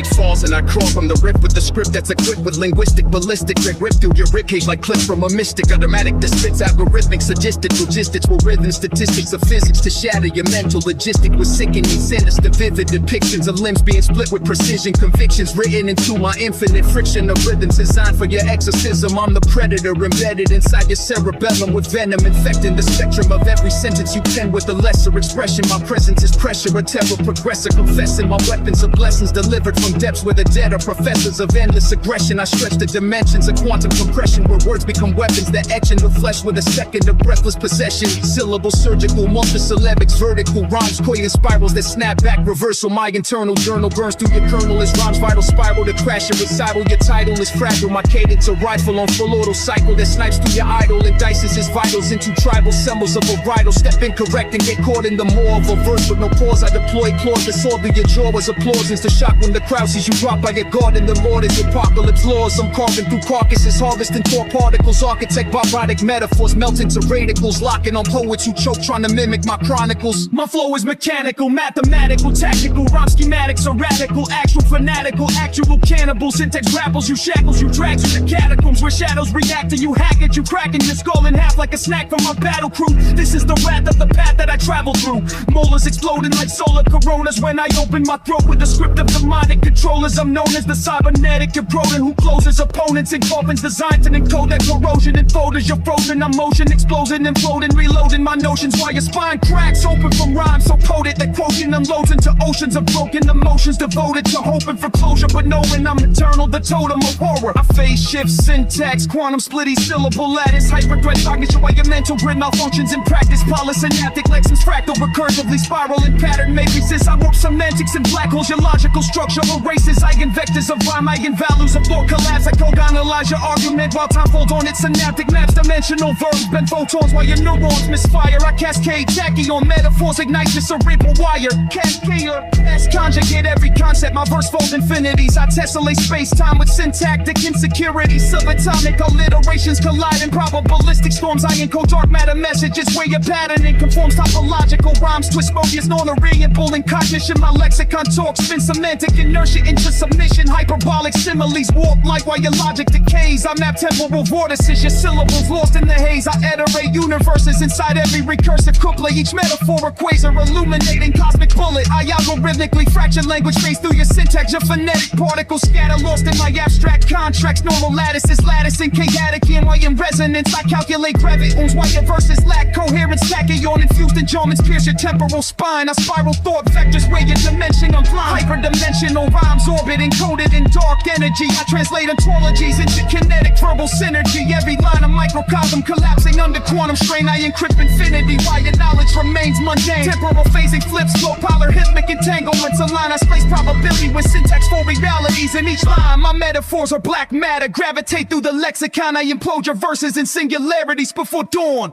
night falls and I crawl from the rift with the script that's equipped with linguistic ballistic that rip through your ribcage like clips from a mystic. Automatic that spits algorithmic suggested logistics with rhythm statistics of physics to shatter your mental logistic with sickening sinister vivid depictions of limbs being split with precision. Convictions written into my infinite friction of rhythms designed for your exorcism. I'm the predator embedded inside your cerebellum with venom infecting the spectrum of every sentence you pen with a lesser expression. My presence is pressure, a terror progressor confessing my weapons of blessings delivered from depths where the dead are professors of endless aggression. I stretch the dimensions of quantum compression where words become weapons that etch into flesh with a second of breathless possession. Syllable surgical, multisyllabics, vertical rhymes, coitus spirals that snap back reversal. My internal journal burns through your kernel as rhymes vital spiral to crash your recital. Your title is fragile, my cadence a rifle on full auto cycle that snipes through your idol and dices his vitals into tribal symbols of a bridle. Step incorrect and get caught in the maw of a verse with no pause. I deploy claws that soar through your jaw as applause is the shock when the crowd sees you drop. I get guard in the Lord as apocalypse laws. I'm carving through carcasses, harvesting core particles, architect barbaric metaphors, melting to radicals, locking on poets who choke trying to mimic my chronicles. My flow is mechanical, mathematical, tactical, rhyme schematics are radical, actual fanatical, actual cannibal, syntax grapples you, shackles you, drags you to catacombs where shadows react to you, hack at you, cracking your skull in half like a snack from my battle crew. This is the wrath of the path that I travel through. Molars exploding like solar coronas when I open my throat with the script of demonic controllers. I'm known as the cybernetic erodent who closes opponents in coffins designed to encode that corrosion in folders. You're frozen, I'm motion exploding, imploding, reloading my notions while your spine cracks open from rhymes so potent that quotient unloads into oceans of broken emotions devoted to hoping for closure, but knowing I'm eternal, the totem of horror. I phase shift syntax, quantum splitty syllable lattice, hyperdrive cognition while your mental grid malfunctions in practice. Polysynaptic lexems fractal recursively spiral in pattern matrices. I warp semantics in black holes, your logical structure erases eigenvectors of rhyme, eigenvalues of thought collapse. I co-analyze your argument while time folds on its synaptic maps. Dimensional verbs bend photons while your neurons misfire. I cascade tachyon metaphors, ignite your cerebral wire. Cascader, S conjugate every concept. My verse folds infinities. I tessellate space-time with syntactic insecurities. Subatomic alliterations collide in probabilistic storms. I encode dark matter messages where your patterning conforms. Topological rhymes twist Mobius non-oriental in cognition. My lexicon talks spin semantic inertia into submission. Hyperbolic similes warp like while your logic decays. I map temporal vortices, your syllables lost in the haze. I iterate universes inside every recursive couplet. Each metaphor equation illuminating cosmic bullet. I algorithmically fracture language phase through your syntax. Your phonetic particles scatter lost in my abstract contracts. Normal lattices, lattice and chaotic and while in resonance. I calculate gravitons while your verses lack coherence. Tachyon infused in Germans pierce your temporal spine. I spiral thought vectors where your dimension I'm blind. Hyperdimensional rhymes orbit encoded in dark energy. I translate ontologies into kinetic verbal synergy. Every line a microcosm collapsing under quantum strain. I encrypt infinity while your knowledge remains mundane. Temporal phasing flips, flow polyrhythmic entanglements align. I space probability with syntax for realities in each line. My metaphors are black matter, gravitate through the lexicon. I implode your verses in singularities before dawn.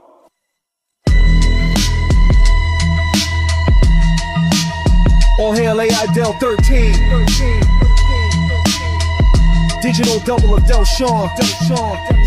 All hail AI Del13. Digital double of Del13.